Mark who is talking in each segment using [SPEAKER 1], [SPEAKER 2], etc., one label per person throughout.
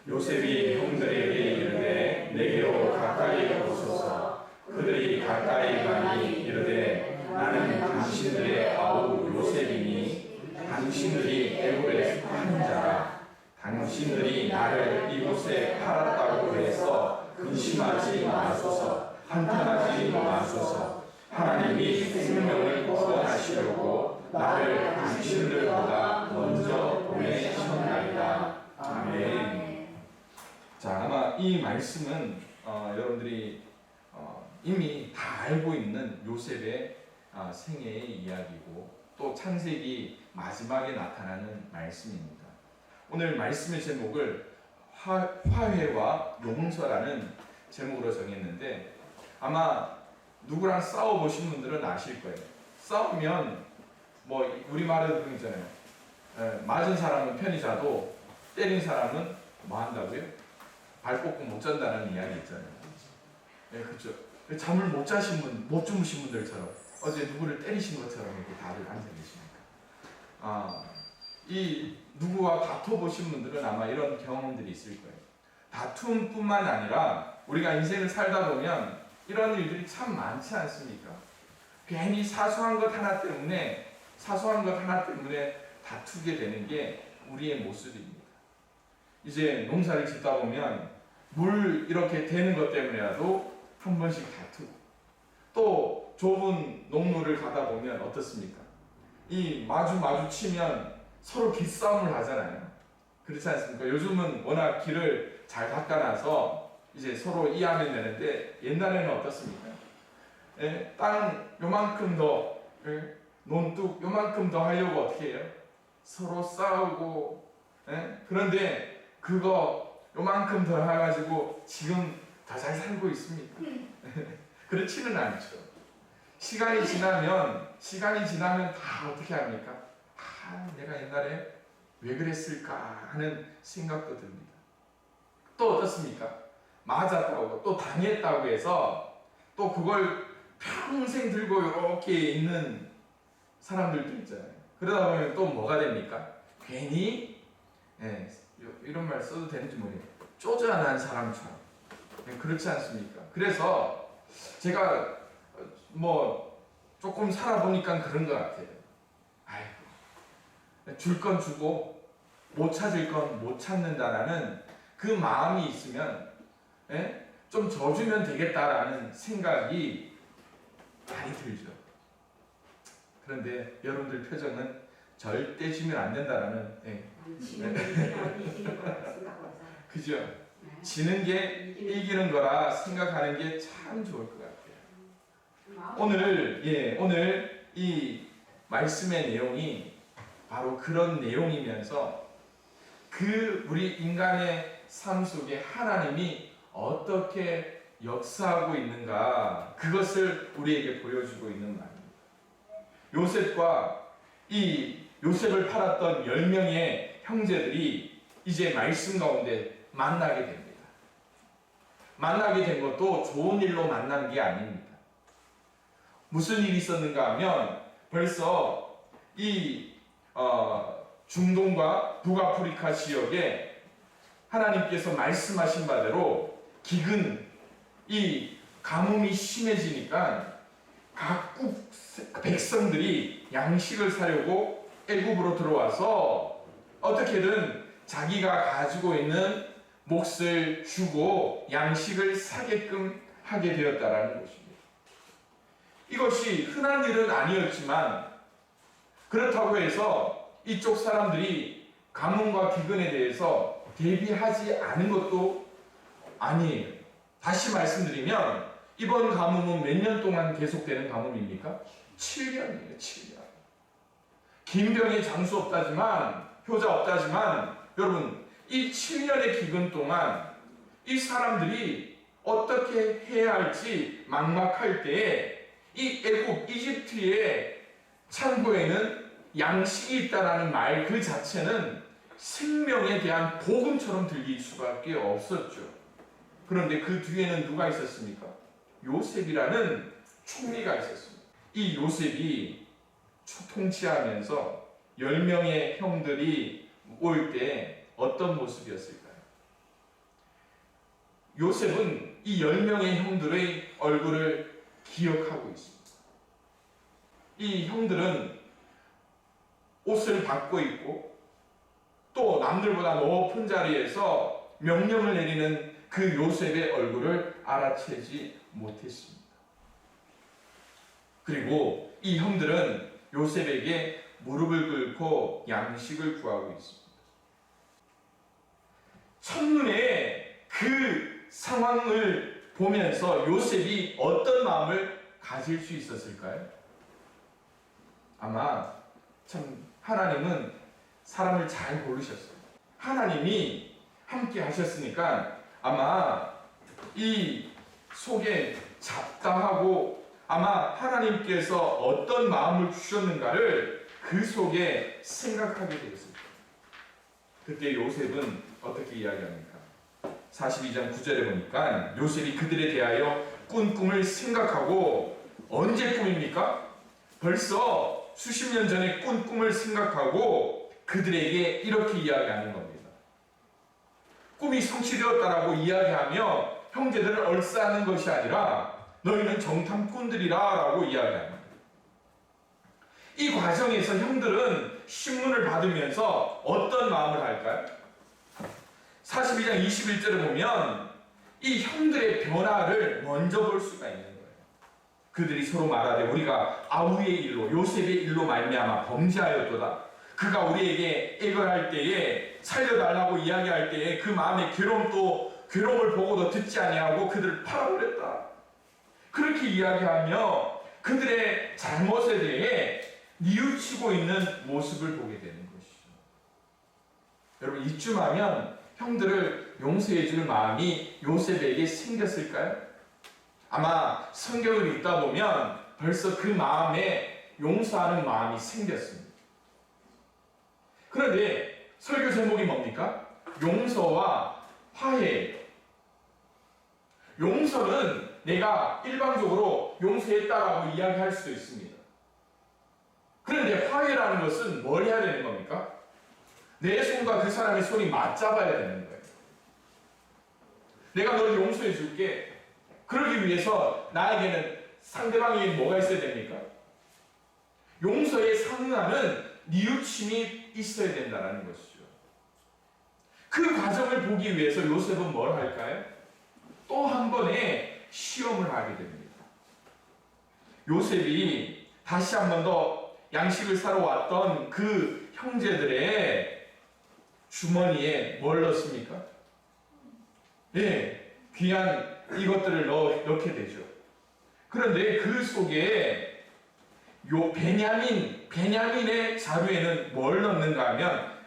[SPEAKER 1] 요셉이 형들에게 이르되 내게로 가까이 오소서. 그들이 가까이 가니 이르되 나는 당신들의 아우 요셉이니 당신들이 애굽에 파는 자라. 당신들이 나를 이곳에 팔았다고 해서 근심하지 마소서. 한탄하지 마소서. 하나님이 생명을 구원하시려고 나를 당신들보다 먼저 보내셨나이다. 아멘. 자, 아마 이 말씀은 여러분들이 이미 다 알고 있는 요셉의 생애의 이야기고 또 창세기 마지막에 나타나는 말씀입니다. 오늘 말씀의 제목을 화해와 용서라는 제목으로 정했는데 아마 누구랑 싸워보신 분들은 아실 거예요. 싸우면 뭐 우리말에도 그런 거 있잖아요. 맞은 사람은 편히 자도 때린 사람은 뭐 한다고요? 발 뻗고 못 잔다는 이야기 있잖아요. 네, 그렇죠. 잠을 못 주무신 분들처럼 어제 누구를 때리신 것처럼 이렇게 다들 앉아 계시니까. 이 누구와 다퉈보신 분들은 아마 이런 경험들이 있을 거예요. 다툼뿐만 아니라 우리가 인생을 살다 보면 이런 일들이 참 많지 않습니까? 괜히 사소한 것 하나 때문에 다투게 되는 게 우리의 모습입니다. 이제 농사를 짓다 보면 물 이렇게 되는 것 때문에라도 한 번씩 다투고 또 좁은 농로를 가다 보면 어떻습니까? 이 마주치면 서로 기싸움을 하잖아요. 그렇지 않습니까? 요즘은 워낙 길을 잘 닦아놔서 이제 서로 이해하면 되는데 옛날에는 어떻습니까? 땅 요만큼 더, 논둑 요만큼 더 하려고 어떻게 해요? 서로 싸우고, 그런데 그거 요만큼 더 해가지고 지금 더 잘 살고 있습니까? 그렇지는 않죠. 시간이 지나면 다 어떻게 합니까? 내가 옛날에 왜 그랬을까 하는 생각도 듭니다. 또 어떻습니까? 맞았다고 또 당했다고 해서 또 그걸 평생 들고 이렇게 있는 사람들도 있잖아요. 그러다 보면 또 뭐가 됩니까? 괜히 이런 말 써도 되는지 모르겠어요. 쪼잔한 사람처럼. 그렇지 않습니까? 그래서 제가 뭐 조금 살아보니까 그런 것 같아요. 줄 건 주고 못 찾을 건 못 찾는다라는 그 마음이 있으면 좀 져주면 되겠다라는 생각이 많이 들죠. 그런데 여러분들 표정은 절대 지면 안 된다라는 그죠? 지는 게 이기는 거라 생각하는 게 참 좋을 것 같아요. 오늘 이 말씀의 내용이 바로 그런 내용이면서 우리 인간의 삶 속에 하나님이 어떻게 역사하고 있는가 그것을 우리에게 보여주고 있는 말입니다. 요셉과 이 요셉을 팔았던 10명의 형제들이 이제 말씀 가운데 만나게 됩니다. 만나게 된 것도 좋은 일로 만난 게 아닙니다. 무슨 일이 있었는가 하면 벌써 이 중동과 북아프리카 지역에 하나님께서 말씀하신 바대로 이 가뭄이 심해지니까 각국 백성들이 양식을 사려고 애굽으로 들어와서 어떻게든 자기가 가지고 있는 몫을 주고 양식을 사게끔 하게 되었다라는 것입니다. 이것이 흔한 일은 아니었지만 그렇다고 해서 이쪽 사람들이 가뭄과 기근에 대해서 대비하지 않은 것도 아니에요. 다시 말씀드리면 이번 가뭄은 몇 년 동안 계속되는 가뭄입니까? 7년이에요. 7년. 긴 병에 장수 없다지만 효자 없다지만 여러분 이 7년의 기근 동안 이 사람들이 어떻게 해야 할지 막막할 때에 이 애굽 이집트의 창고에는 양식이 있다라는 말 그 자체는 생명에 대한 복음처럼 들릴 수밖에 없었죠. 그런데 그 뒤에는 누가 있었습니까? 요셉이라는 총리가 있었습니다. 이 요셉이 통치하면서 10명의 형들이 올 때 어떤 모습이었을까요? 요셉은 이 10명의 형들의 얼굴을 기억하고 있습니다. 이 형들은 옷을 받고 있고 또 남들보다 높은 자리에서 명령을 내리는 그 요셉의 얼굴을 알아채지 못했습니다. 그리고 이 형들은 요셉에게 무릎을 꿇고 양식을 구하고 있습니다. 첫눈에 그 상황을 보면서 요셉이 어떤 마음을 가질 수 있었을까요? 아마 참 하나님은 사람을 잘 고르셨어요. 하나님이 함께 하셨으니까 아마 이 속에 잡다하고 아마 하나님께서 어떤 마음을 주셨는가를 그 속에 생각하게 되었습니다. 그때 요셉은 어떻게 이야기합니까? 42장 9절에 보니까 요셉이 그들에 대하여 꾼 꿈을 생각하고, 언제 꿈입니까? 벌써 수십 년 전에 꾼 꿈을 생각하고 그들에게 이렇게 이야기하는 겁니다. 꿈이 성취되었다라고 이야기하며 형제들을 얼싸는 것이 아니라 너희는 정탐꾼들이라 라고 이야기합니다. 이 과정에서 형들은 신문을 받으면서 어떤 마음을 할까요? 42장 21절을 보면 이 형들의 변화를 먼저 볼 수가 있는 거예요. 그들이 서로 말하되 우리가 아우의 일로 요셉의 일로 말미암아 범죄하였도다. 그가 우리에게 애걸할 때에 살려달라고 이야기할 때에 그 마음의 괴로움을 보고도 듣지 아니하고 그들을 팔아버렸다. 그렇게 이야기하며 그들의 잘못에 대해 뉘우치고 있는 모습을 보게 되는 것이죠. 여러분, 이쯤 하면 형들을 용서해 줄 마음이 요셉에게 생겼을까요? 아마 성경을 읽다 보면 벌써 그 마음에 용서하는 마음이 생겼습니다. 그런데 설교 제목이 뭡니까? 용서와 화해예요. 용서는 내가 일방적으로 용서했다라고 이야기할 수도 있습니다. 그런데 화해라는 것은 뭘 해야 되는 겁니까? 내 손과 그 사람의 손이 맞잡아야 되는 거예요. 내가 너를 용서해 줄게. 그러기 위해서 나에게는 상대방에게 뭐가 있어야 됩니까? 용서에 상응하는 뉘우침이 있어야 된다는 것이죠. 그 과정을 보기 위해서 요셉은 뭘 할까요? 또 한 번의 시험을 하게 됩니다. 요셉이 다시 한 번 더 양식을 사러 왔던 그 형제들의 주머니에 뭘 넣습니까? 예, 귀한 이것들을 넣게 되죠. 그런데 그 속에 요 베냐민의 자루에는 뭘 넣는가 하면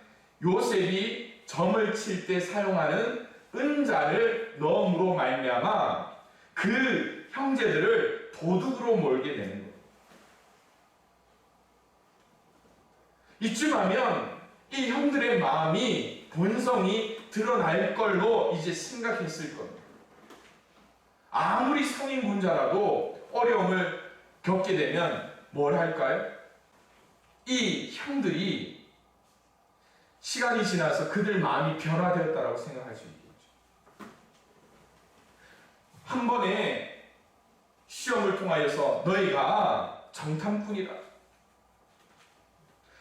[SPEAKER 1] 요셉이 점을 칠 때 사용하는 은자를 넣음으로 말미암아 그 형제들을 도둑으로 몰게 되는 거예요. 이쯤 하면 이 형들의 마음이 본성이 드러날 걸로 이제 생각했을 겁니다. 아무리 성인군자라도 어려움을 겪게 되면 뭘 할까요? 이 형들이 시간이 지나서 그들 마음이 변화되었다고 생각할 수 있겠죠. 한 번의 시험을 통하여서 너희가 정탐꾼이라.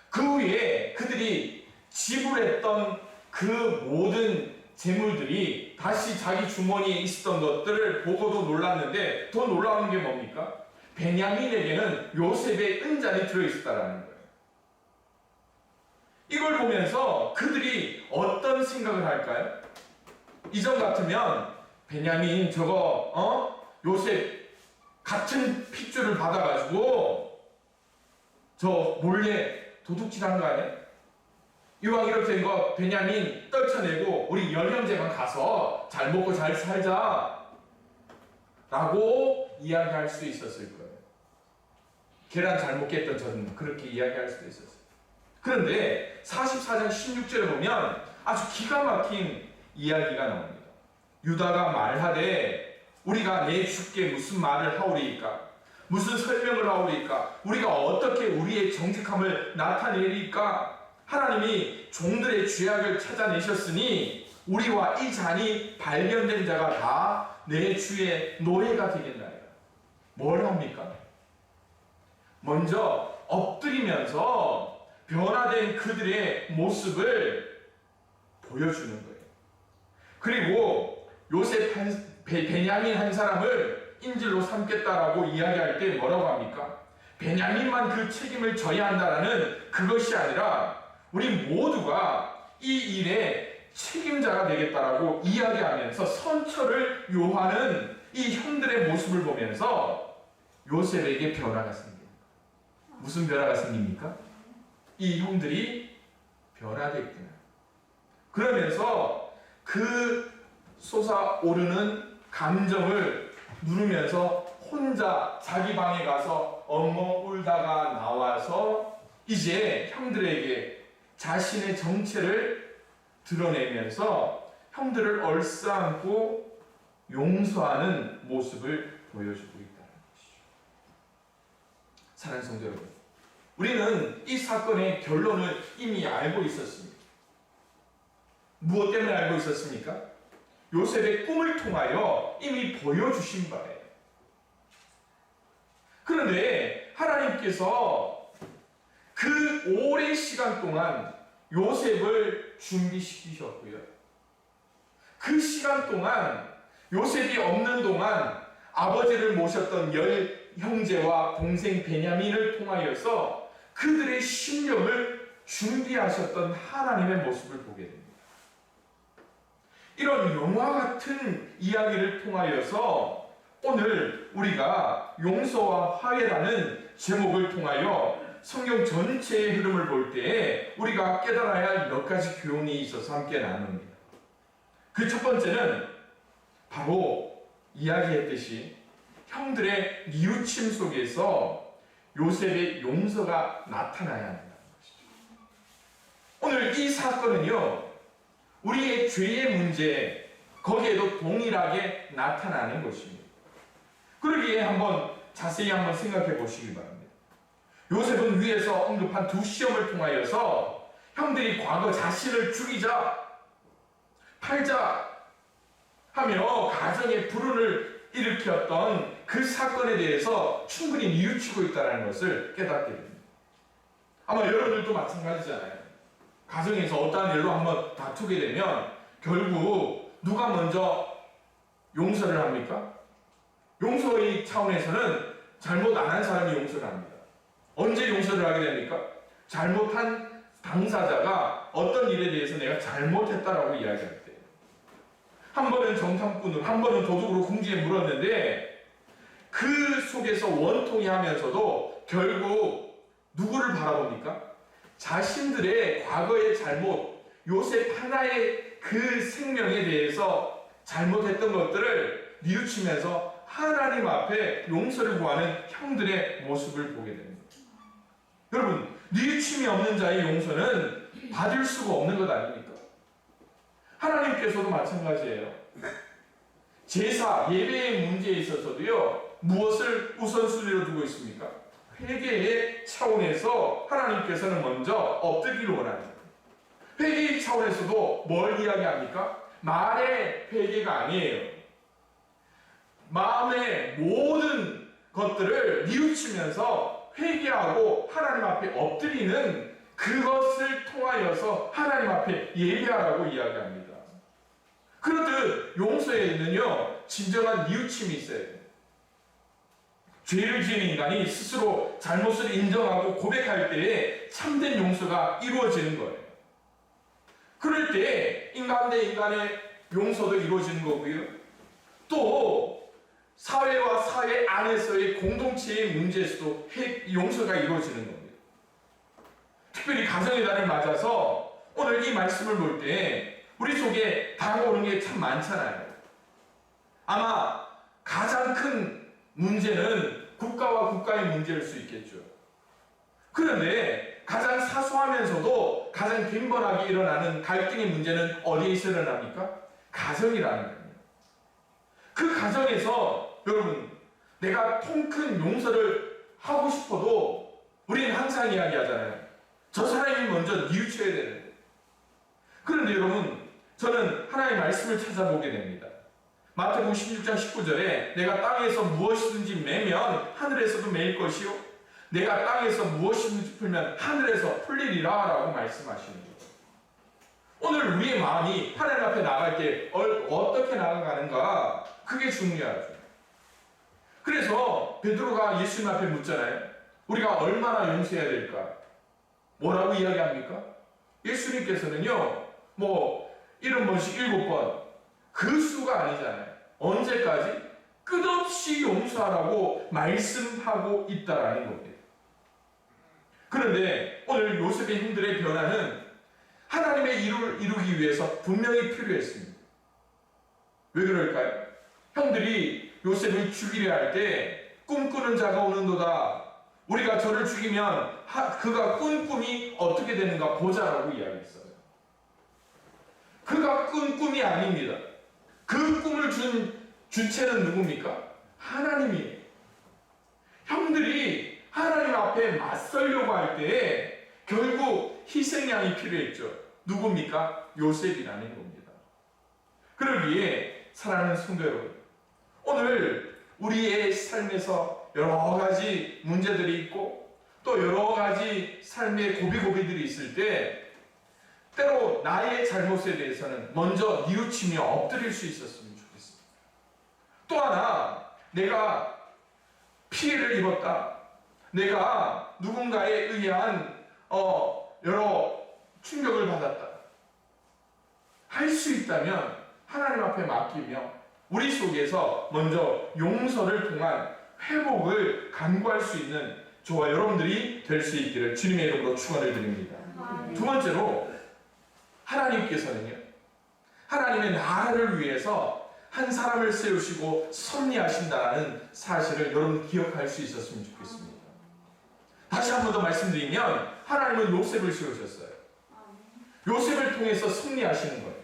[SPEAKER 1] 그 후에 그들이 지불했던 그 모든 재물들이 다시 자기 주머니에 있었던 것들을 보고도 놀랐는데 더 놀라운 게 뭡니까? 베냐민에게는 요셉의 은잔이 들어있었다라는 거예요. 이걸 보면서 그들이 어떤 생각을 할까요? 이전 같으면 베냐민 요셉 같은 핏줄을 받아가지고 저 몰래 도둑질한 거 아니야? 이왕 이렇게 된 거 베냐민 떨쳐내고 우리 열형제만 가서 잘 먹고 잘 살자 라고 이야기할 수 있었을 거예요. 계란 잘 먹겠던 저는 그렇게 이야기할 수도 있었어요. 그런데 44장 16절에 보면 아주 기가 막힌 이야기가 나옵니다. 유다가 말하되 우리가 내 주께 무슨 말을 하오리이까? 무슨 설명을 하오리이까? 우리가 어떻게 우리의 정직함을 나타내리까? 하나님이 종들의 죄악을 찾아내셨으니 우리와 이 잔이 발견된 자가 다 내 주의 노예가 되겠나요? 뭘 합니까? 먼저 엎드리면서 변화된 그들의 모습을 보여주는 거예요. 그리고 요셉 베냐민 한 사람을 인질로 삼겠다라고 이야기할 때 뭐라고 합니까? 베냐민만 그 책임을 져야 한다라는 그것이 아니라 우리 모두가 이 일에 책임자가 되겠다라고 이야기하면서 선처를 요하는 이 형들의 모습을 보면서 요셉에게 변화가 생깁니다. 무슨 변화가 생깁니까? 이 형들이 변화됐구나. 그러면서 그 솟아오르는 감정을 누르면서 혼자 자기 방에 가서 엉엉 울다가 나와서 이제 형들에게 자신의 정체를 드러내면서 형들을 얼싸안고 용서하는 모습을 보여주고 있다는 것이죠. 사랑하는 성도 여러분, 우리는 이 사건의 결론을 이미 알고 있었습니다. 무엇 때문에 알고 있었습니까? 요셉의 꿈을 통하여 이미 보여주신 바예요. 그런데 하나님께서 그 오랜 시간 동안 요셉을 준비시키셨고요. 그 시간 동안 요셉이 없는 동안 아버지를 모셨던 열 형제와 동생 베냐민을 통하여서 그들의 심령을 준비하셨던 하나님의 모습을 보게 됩니다. 이런 영화 같은 이야기를 통하여서 오늘 우리가 용서와 화해라는 제목을 통하여 성경 전체의 흐름을 볼 때 우리가 깨달아야 할 몇 가지 교훈이 있어서 함께 나눕니다. 그 첫 번째는 바로 이야기했듯이 형들의 뉘우침 속에서 요셉의 용서가 나타나야 한다는 것이죠. 오늘 이 사건은요, 우리의 죄의 문제, 거기에도 동일하게 나타나는 것입니다. 그러기에 자세히 한번 생각해 보시기 바랍니다. 요셉은 위에서 언급한 두 시험을 통하여서 형들이 과거 자신을 죽이자, 팔자 하며 가정의 불운을 일으켰던 그 사건에 대해서 충분히 뉘우치고 있다는 것을 깨닫게 됩니다. 아마 여러분들도 마찬가지잖아요. 가정에서 어떠한 일로 한번 다투게 되면 결국 누가 먼저 용서를 합니까? 용서의 차원에서는 잘못 안 한 사람이 용서를 합니다. 언제 용서를 하게 됩니까? 잘못한 당사자가 어떤 일에 대해서 내가 잘못했다라고 이야기할 때, 한 번은 정탐꾼으로, 한 번은 도둑으로 궁지에 물었는데 그 속에서 원통이 하면서도 결국 누구를 바라봅니까? 자신들의 과거의 잘못, 요셉 하나의 그 생명에 대해서 잘못했던 것들을 뉘우치면서 하나님 앞에 용서를 구하는 형들의 모습을 보게 됩니다. 여러분, 뉘우침이 없는 자의 용서는 받을 수가 없는 것 아닙니까? 하나님께서도 마찬가지예요. 제사, 예배의 문제에 있어서도요, 무엇을 우선순위로 두고 있습니까? 회개의 차원에서 하나님께서는 먼저 엎드기를 원합니다. 회개의 차원에서도 뭘 이야기합니까? 말의 회개가 아니에요. 마음의 모든 것들을 뉘우치면서 회개하고 하나님 앞에 엎드리는 그것을 통하여서 하나님 앞에 예배하라고 이야기합니다. 그렇듯 용서에는요, 진정한 뉘우침이 있어야 돼요. 죄를 지은 인간이 스스로 잘못을 인정하고 고백할 때에 참된 용서가 이루어지는 거예요. 그럴 때 인간 대 인간의 용서도 이루어지는 거고요. 또 사회와 사회 안에서의 공동체의 문제에서도 용서가 이루어지는 겁니다. 특별히 가정의 달을 맞아서 오늘 이 말씀을 볼 때 우리 속에 다가오는 게 참 많잖아요. 아마 가장 큰 문제는 국가와 국가의 문제일 수 있겠죠. 그런데 가장 사소하면서도 가장 빈번하게 일어나는 갈등의 문제는 어디에서 일어납니까? 가정이라는 겁니다. 그 가정에서 여러분, 내가 통 큰 용서를 하고 싶어도 우리는 항상 이야기하잖아요. 저 사람이 먼저 뉘우쳐야 되는데. 그런데 여러분, 저는 하나님의 말씀을 찾아보게 됩니다. 마태복음 16장 19절에 내가 땅에서 무엇이든지 매면 하늘에서도 매일 것이요 내가 땅에서 무엇이든지 풀면 하늘에서 풀리리라 라고 말씀하시는 거예요. 오늘 우리의 마음이 하나님 앞에 나갈 때 어떻게 나아가는가, 그게 중요하죠. 그래서 베드로가 예수님 앞에 묻잖아요. 우리가 얼마나 용서해야 될까? 뭐라고 이야기합니까? 예수님께서는요, 70번씩 7번, 그 수가 아니잖아요. 언제까지? 끝없이 용서하라고 말씀하고 있다라는 겁니다. 그런데 오늘 요셉의 형들의 변화는 하나님의 일을 이루기 위해서 분명히 필요했습니다. 왜 그럴까요? 형들이 요셉을 죽이려 할 때 꿈꾸는 자가 오는도다. 우리가 저를 죽이면 그가 꾼 꿈이 어떻게 되는가 보자라고 이야기했어요. 그가 꾼 꿈이 아닙니다. 그 꿈을 준 주체는 누굽니까? 하나님이에요. 형들이 하나님 앞에 맞서려고 할 때에 결국 희생양이 필요했죠. 누굽니까? 요셉이라는 겁니다. 그러기에 사랑하는 성도 여러분, 오늘 우리의 삶에서 여러 가지 문제들이 있고 또 여러 가지 삶의 고비고비들이 있을 때 때로 나의 잘못에 대해서는 먼저 뉘우치며 엎드릴 수 있었으면 좋겠습니다. 또 하나, 내가 피해를 입었다. 내가 누군가에 의한 여러 충격을 받았다. 할 수 있다면 하나님 앞에 맡기며 우리 속에서 먼저 용서를 통한 회복을 간구할 수 있는 저와 여러분들이 될 수 있기를 주님의 이름으로 축원을 드립니다. 두 번째로, 하나님께서는요, 하나님의 나라를 위해서 한 사람을 세우시고 섭리하신다는 사실을 여러분 기억할 수 있었으면 좋겠습니다. 다시 한 번 더 말씀드리면 하나님은 요셉을 세우셨어요. 요셉을 통해서 섭리하시는 거예요.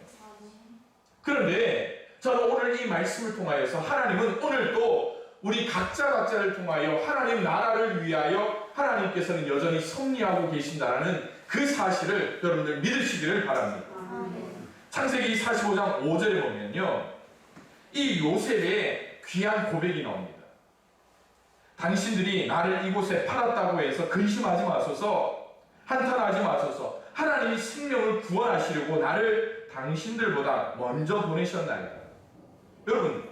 [SPEAKER 1] 그런데 저는 오늘 이 말씀을 통하여서 하나님은 오늘 또 우리 각자를 통하여 하나님 나라를 위하여 하나님께서는 여전히 섭리하고 계신다는 그 사실을 여러분들 믿으시기를 바랍니다. 창세기 45장 5절에 보면요, 이 요셉의 귀한 고백이 나옵니다. 당신들이 나를 이곳에 팔았다고 해서 근심하지 마소서, 한탄하지 마소서. 하나님이 생명을 구원하시려고 나를 당신들보다 먼저 보내셨나이다. 여러분,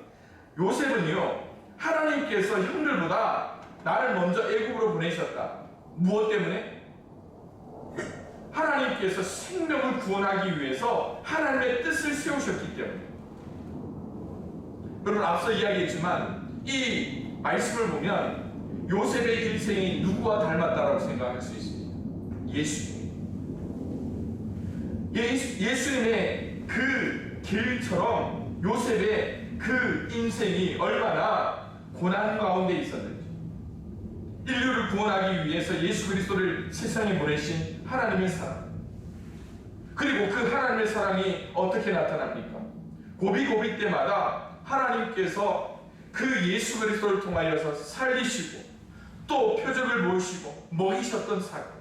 [SPEAKER 1] 요셉은요, 하나님께서 형들보다 나를 먼저 애굽으로 보내셨다. 무엇 때문에? 하나님께서 생명을 구원하기 위해서 하나님의 뜻을 세우셨기 때문에. 여러분, 앞서 이야기했지만 이 말씀을 보면 요셉의 인생이 누구와 닮았다라고 생각할 수 있습니다. 예수님의 그 길처럼 요셉의 그 인생이 얼마나 고난 가운데 있었는지, 인류를 구원하기 위해서 예수 그리스도를 세상에 보내신 하나님의 사랑, 그리고 그 하나님의 사랑이 어떻게 나타납니까? 고비고비 때마다 하나님께서 그 예수 그리스도를 통하여서 살리시고 또 표적을 보이시고 먹이셨던 사건,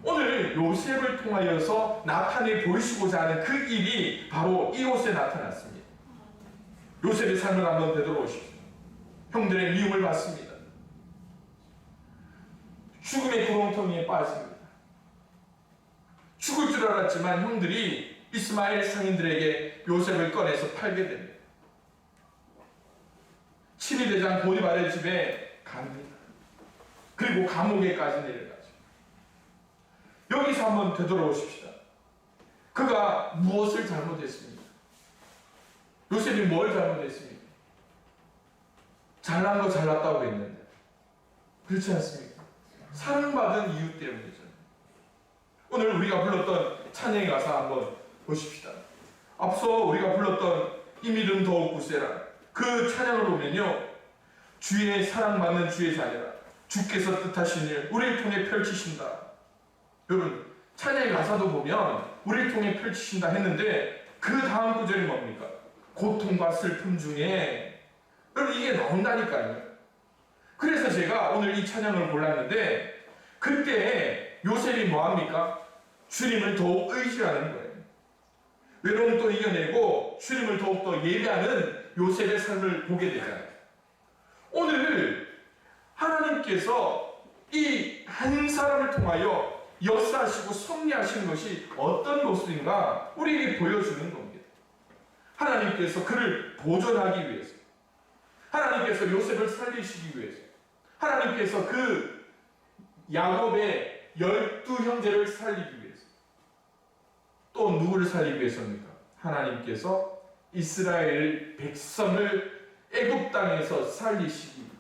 [SPEAKER 1] 오늘 요셉을 통하여서 나타내 보이시고자 하는 그 일이 바로 이곳에 나타났습니다. 요셉의 삶을 한번 되돌아보십시오. 형들의 미움을 받습니다. 죽음의 구렁텅이에 빠집니다. 죽을 줄 알았지만 형들이 이스마엘 상인들에게 요셉을 꺼내서 팔게 됩니다. 친위대장 보디발의 집에 갑니다. 그리고 감옥에까지 내려가죠. 여기서 한번 되돌아오십시다. 그가 무엇을 잘못했습니까? 요셉이 뭘 잘못했습니까? 잘난 거 잘났다고 했는데, 그렇지 않습니까? 사랑받은 이유 때문이죠. 오늘 우리가 불렀던 찬양의 가사 한번 보십시다. 앞서 우리가 불렀던 이 믿음 더욱 굳세라, 그 찬양을 보면요, 주의 사랑받는 주의 자녀라, 주께서 뜻하신 일 우리를 통해 펼치신다. 여러분, 찬양의 가사도 보면 우리를 통해 펼치신다 했는데 그 다음 구절이 뭡니까? 고통과 슬픔 중에, 여러분, 이게 나온다니까요. 그래서 제가 오늘 이 찬양을 골랐는데, 그때 요셉이 뭐합니까? 주님을 더욱 의지하는 거예요. 외로움도 이겨내고 주님을 더욱더 예배하는 요셉의 삶을 보게 되잖아요. 오늘 하나님께서 이 한 사람을 통하여 역사하시고 섭리하시는 것이 어떤 모습인가 우리에게 보여주는 겁니다. 하나님께서 그를 보존하기 위해서, 하나님께서 요셉을 살리시기 위해서, 하나님께서 그 야곱의 12형제를 살리기 위해서, 또 누구를 살리기 위해서입니까? 하나님께서 이스라엘 백성을 애굽 땅에서 살리시기 위해서.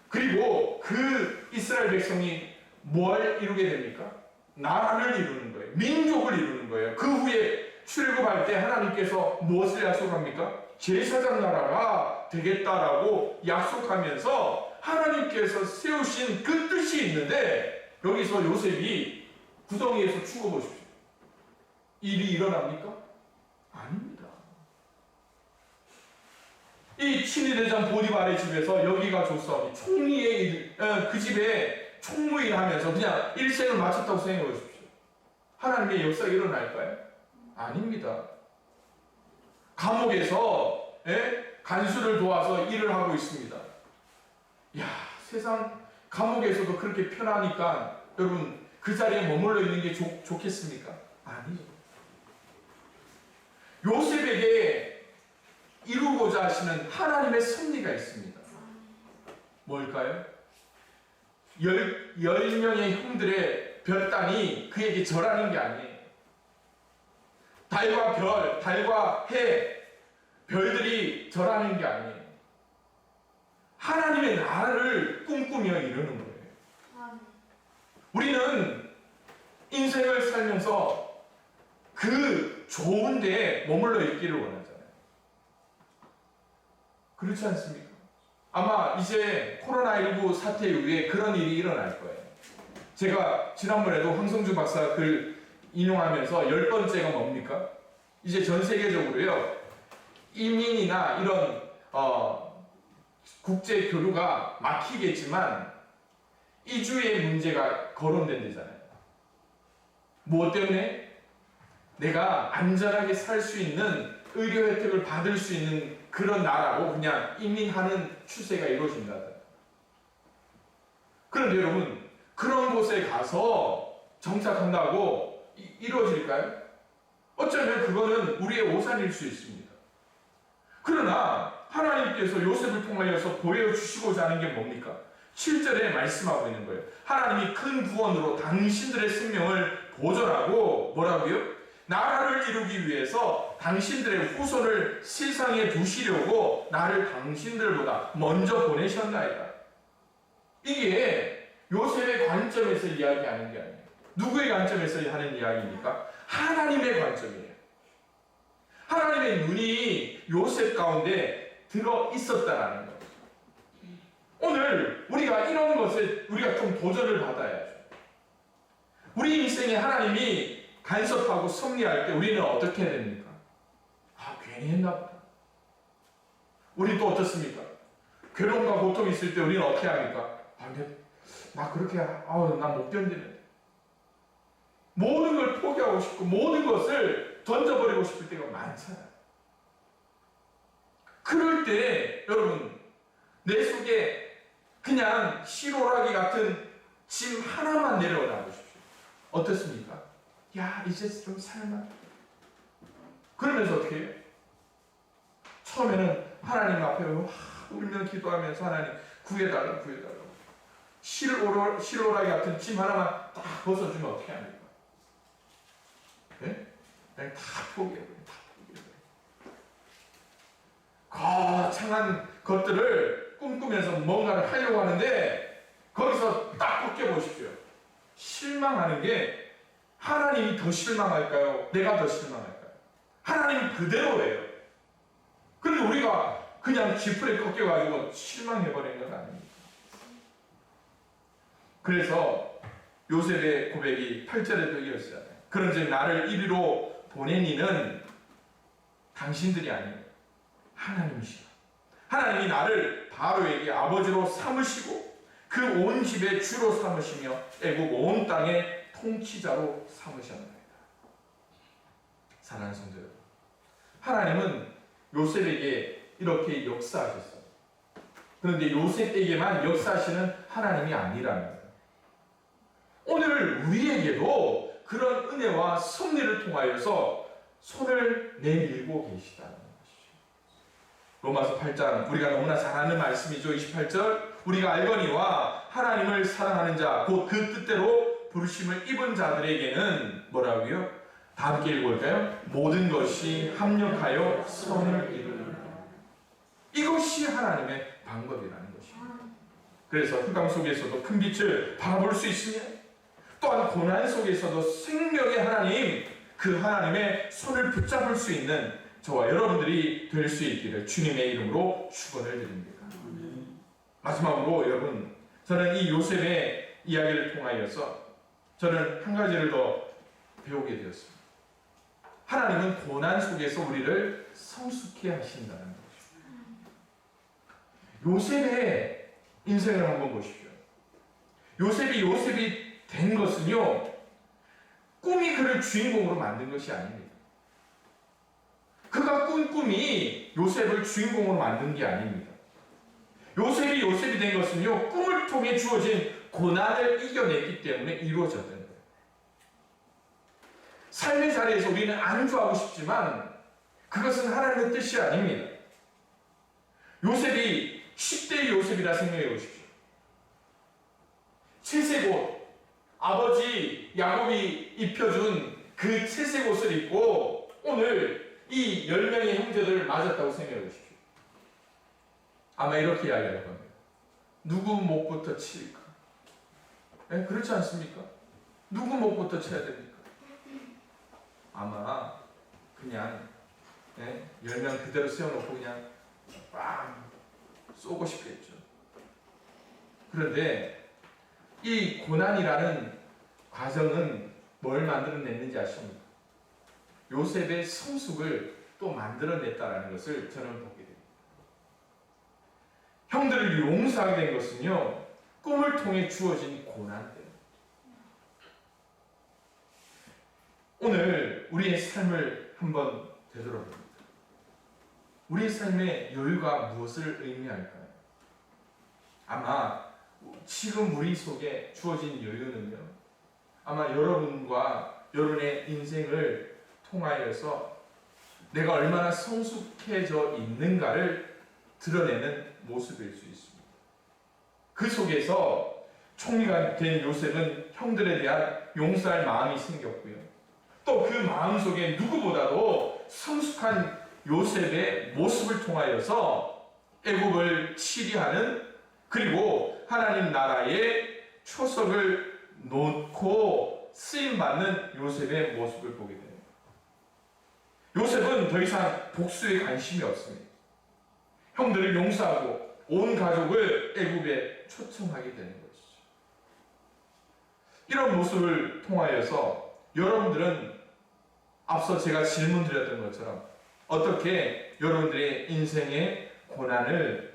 [SPEAKER 1] 그리고 그 이스라엘 백성이 뭘 이루게 됩니까? 나라를 이루는 거예요. 민족을 이루는 거예요. 그 후에 출애굽할 때 하나님께서 무엇을 약속합니까? 제사장 나라가 되겠다라고 약속하면서 하나님께서 세우신 그 뜻이 있는데, 여기서 요셉이 구덩이에서 죽어보십시오. 일이 일어납니까? 아닙니다. 이 친위대장 보디발의 집에서 여기가 좋사오니 총리의 그 집에 총무일 하면서 그냥 일생을 마쳤다고 생각해 보십시오. 하나님의 역사가 일어날까요? 아닙니다. 감옥에서 간수를 도와서 일을 하고 있습니다. 야, 세상 감옥에서도 그렇게 편하니까 여러분 그 자리에 머물러 있는 게 좋겠습니까? 아니죠. 요셉에게 이루고자 하시는 하나님의 섭리가 있습니다. 뭘까요? 10명의 형들의 별단이 그에게 절하는 게 아니에요. 달과 별, 달과 해, 별들이 절하는 게 아니에요. 하나님의 나라를 꿈꾸며 이루는 거예요. 우리는 인생을 살면서 그 좋은 데에 머물러 있기를 원하잖아요. 그렇지 않습니까? 아마 이제 코로나19 사태 이후에 그런 일이 일어날 거예요. 제가 지난번에도 황성주 박사 글 인용하면서 10번째가 뭡니까? 이제 전 세계적으로요, 이민이나 이런 국제 교류가 막히겠지만 이주의 문제가 거론된대잖아요. 무엇 때문에? 내가 안전하게 살 수 있는 의료 혜택을 받을 수 있는 그런 나라로 그냥 이민하는 추세가 이루어진다. 그런데 여러분, 그런 곳에 가서 정착한다고 이루어질까요? 어쩌면 그거는 우리의 오산일 수 있습니다. 그러나 하나님께서 요셉을 통하여서 보여주시고자 하는 게 뭡니까? 7절에 말씀하고 있는 거예요. 하나님이 큰 구원으로 당신들의 생명을 보존하고 뭐라고요? 나라를 이루기 위해서 당신들의 후손을 세상에 두시려고 나를 당신들보다 먼저 보내셨나이다. 이게 요셉의 관점에서 이야기하는 게 아니에요. 누구의 관점에서 하는 이야기입니까? 하나님의 관점이에요. 하나님의 눈이 요셉 가운데 들어 있었다라는 거예요. 오늘 우리가 이런 것에 우리가 좀 도전을 받아야죠. 우리 인생에 하나님이 간섭하고 섭리할 때 우리는 어떻게 해야 됩니까? 아, 괜히 했나 보다. 우리 또 어떻습니까? 괴로움과 고통이 있을 때 우리는 어떻게 합니까? 아, 나 그렇게, 나 못 견디네. 모든 걸 포기하고 싶고 모든 것을 던져버리고 싶을 때가 많잖아요. 그럴 때 여러분, 내 속에 그냥 실오라기 같은 짐 하나만 내려놔 보십시오. 어떻습니까? 야, 이제 좀 살만. 그러면서 어떻게 해요? 처음에는 하나님 앞에 울며 기도하면서 하나님 구해달라, 구해달라. 실오라기 같은 짐 하나만 딱 벗어주면 어떻게 합니까? 네? 그냥 다 포기해버려요. 다 포기해버려요. 거창한 것들을 꿈꾸면서 뭔가를 하려고 하는데 거기서 딱 벗겨보십시오. 실망하는 게 하나님이 더 실망할까요? 내가 더 실망할까요? 하나님은 그대로예요. 그런데 우리가 그냥 지푸레 꺾여가지고 실망해버리는 건 아닙니다. 그래서 요셉의 고백이 8절에도 이어지잖아요. 그런즉 나를 이리로 보낸 이는 당신들이 아니에요. 하나님이시다. 하나님이 나를 바로에게 아버지로 삼으시고 그 온 집의 주로 삼으시며 애국 온 땅의 통치자로 삼으셨나이다. 사랑하는 성도 여러분, 하나님은 요셉에게 이렇게 역사하셨어요. 그런데 요셉에게만 역사하시는 하나님이 아니라는 거예요. 오늘 우리에게도 그런 은혜와 섭리를 통하여서 손을 내밀고 계시다는 것이죠. 로마서 8장, 우리가 너무나 잘 아는 말씀이죠. 28절, 우리가 알거니와 하나님을 사랑하는 자 곧 그 뜻대로 부르심을 입은 자들에게는 뭐라고요? 다 함께 읽어볼까요? 모든 것이 합력하여 선을 이루느니라. 이것이 하나님의 방법이라는 것입니다. 그래서 흑암 속에서도 큰 빛을 바라볼 수 있으며, 또한 고난 속에서도 생명의 하나님, 그 하나님의 손을 붙잡을 수 있는 저와 여러분들이 될 수 있기를 주님의 이름으로 축원을 드립니다. 마지막으로 여러분, 저는 이 요셉의 이야기를 통하여서 저는 한 가지를 더 배우게 되었습니다. 하나님은 고난 속에서 우리를 성숙해 하신다는 것입니다. 요셉의 인생을 한번 보십시오. 요셉이 된 것은요, 꿈이 그를 주인공으로 만든 것이 아닙니다. 그가 꾼 꿈이 요셉을 주인공으로 만든 게 아닙니다. 요셉이 된 것은요, 꿈을 통해 주어진 고난을 이겨냈기 때문에 이루어졌던 거예요. 삶의 자리에서 우리는 안주하고 싶지만 그것은 하나님의 뜻이 아닙니다. 요셉이 10대의 요셉이라 생각해 보십시오. 채색 옷, 아버지 야곱이 입혀준 그 채색 옷을 입고 오늘 이 10명의 형제들을 맞았다고 생각해 보십시오. 아마 이렇게 이야기할 겁니다. 누구 목부터 칠까? 그렇지 않습니까? 누구 목부터 쳐야 됩니까? 아마 그냥 10명 그대로 세워놓고 그냥 빵 쏘고 싶겠죠. 그런데 이 고난이라는 과정은 뭘 만들어냈는지 아십니까? 요셉의 성숙을 또 만들어냈다는 것을 저는 보게 됩니다. 형들을 용서하게 된 것은요, 꿈을 통해 주어진 고난 때문입니다. 오늘 우리의 삶을 한번 되돌아봅니다. 우리의 삶의 여유가 무엇을 의미할까요? 아마 지금 우리 속에 주어진 여유는요, 아마 여러분과 여러분의 인생을 통하여서 내가 얼마나 성숙해져 있는가를 드러내는 모습일 수 있습니다. 그 속에서 총리가 된 요셉은 형들에 대한 용서할 마음이 생겼고요. 또 그 마음 속에 누구보다도 성숙한 요셉의 모습을 통하여서 애굽을 치리하는, 그리고 하나님 나라의 초석을 놓고 쓰임받는 요셉의 모습을 보게 됩니다. 요셉은 더 이상 복수에 관심이 없습니다. 형들을 용서하고 온 가족을 애굽에 초청하게 되는 것이죠. 이런 모습을 통하여서 여러분들은 앞서 제가 질문 드렸던 것처럼 어떻게 여러분들의 인생의 고난을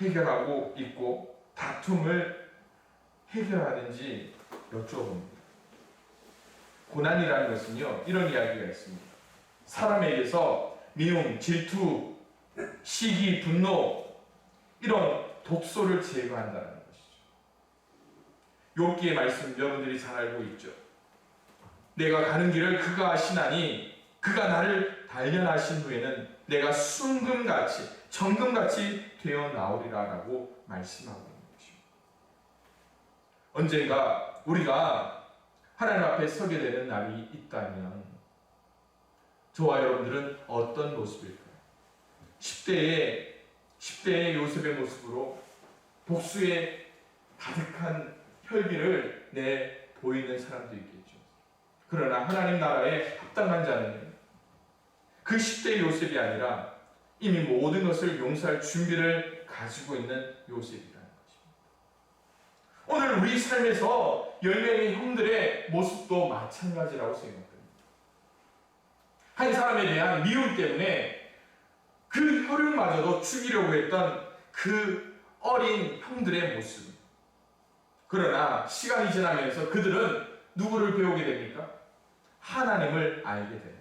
[SPEAKER 1] 해결하고 있고 다툼을 해결하는지 여쭤봅니다. 고난이라는 것은요, 이런 이야기가 있습니다. 사람에게서 미움, 질투, 시기, 분노, 이런 독소를 제거한다는 것이죠. 욥기의 말씀 여러분들이 잘 알고 있죠. 내가 가는 길을 그가 아시나니 그가 나를 단련하신 후에는 내가 순금같이 정금같이 되어 나오리라 라고 말씀하고 있는 것입니다. 언젠가 우리가 하나님 앞에 서게 되는 날이 있다면 저와 여러분들은 어떤 모습일까요? 10대의 요셉의 모습으로 복수에 가득한 혈기를 내 보이는 사람도 있겠죠. 그러나 하나님 나라에 합당한 자는 그 10대의 요셉이 아니라 이미 모든 것을 용서할 준비를 가지고 있는 요셉이라는 것입니다. 오늘 우리 삶에서 10명의 형들의 모습도 마찬가지라고 생각합니다. 한 사람에 대한 미움 때문에 그 혈육마저도 죽이려고 했던 그 어린 형들의 모습. 그러나 시간이 지나면서 그들은 누구를 배우게 됩니까? 하나님을 알게 됩니다.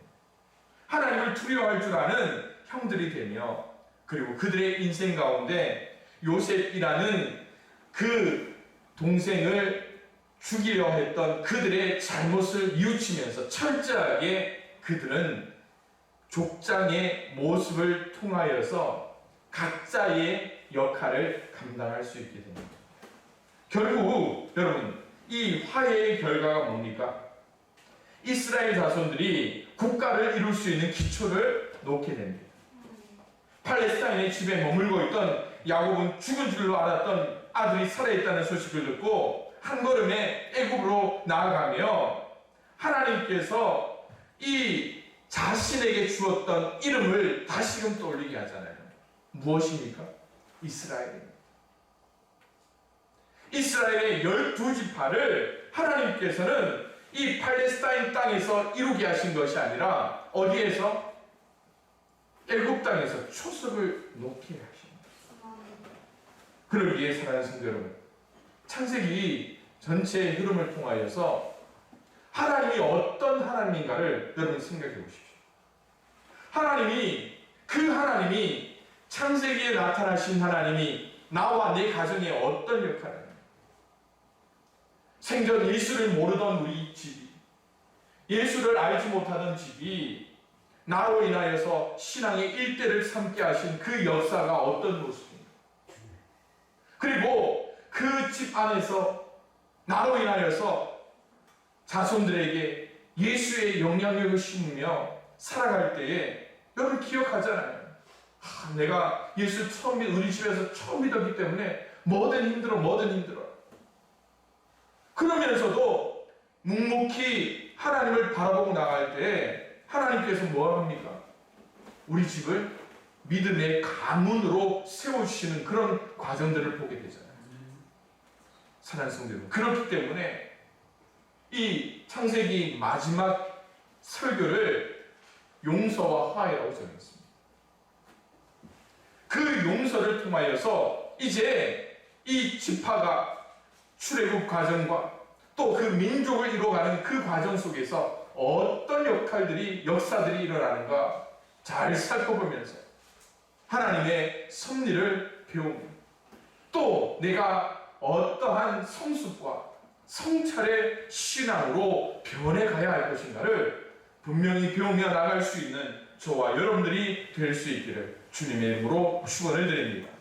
[SPEAKER 1] 하나님을 두려워할 줄 아는 형들이 되며, 그리고 그들의 인생 가운데 요셉이라는 그 동생을 죽이려 했던 그들의 잘못을 뉘우치면서 철저하게 그들은 족장의 모습을 통하여서 각자의 역할을 감당할 수 있게 됩니다. 결국 여러분, 이 화해의 결과가 뭡니까? 이스라엘 자손들이 국가를 이룰 수 있는 기초를 놓게 됩니다. 팔레스타인의 집에 머물고 있던 야곱은 죽은 줄로 알았던 아들이 살아있다는 소식을 듣고 한 걸음에 애굽으로 나아가며 하나님께서 이 자신에게 주었던 이름을 다시금 떠올리게 하잖아요. 무엇입니까? 이스라엘입니다. 이스라엘의 12지파를 하나님께서는 이 팔레스타인 땅에서 이루게 하신 것이 아니라 어디에서? 애굽 땅에서 초석을 놓게 하십니다. 그러기에 사랑하는 성도 여러분, 창세기 전체의 흐름을 통하여서 하나님이 어떤 하나님인가를 여러분 생각해 보십시오. 하나님이 창세기에 나타나신 하나님이 나와 내 가정에 어떤 역할을 합니까? 생전 예수를 모르던 우리 집이, 예수를 알지 못하던 집이 나로 인하여서 신앙의 일대를 삼게 하신 그 역사가 어떤 모습입니까? 그리고 그 집 안에서 나로 인하여서 자손들에게 예수의 영향력을 심으며 살아갈 때에 여러분 기억하잖아요. 내가 예수 우리 집에서 처음 믿었기 때문에 뭐든 힘들어. 그러면서도 묵묵히 하나님을 바라보고 나갈 때 하나님께서 뭐 합니까? 우리 집을 믿음의 가문으로 세우시는 그런 과정들을 보게 되잖아요. 사랑하는 성도 여러분, 그렇기 때문에 이 창세기 마지막 설교를 용서와 화해라고 정했습니다. 그 용서를 통하여서 이제 이 지파가 출애굽 과정과 또 그 민족을 이뤄가는 그 과정 속에서 어떤 역사들이 일어나는가 잘 살펴보면서 하나님의 섭리를 배우며 또 내가 어떠한 성숙과 성찰의 신앙으로 변해가야 할 것인가를 분명히 배우며 나갈 수 있는 저와 여러분들이 될 수 있기를 주님의 이름으로 축원을 드립니다.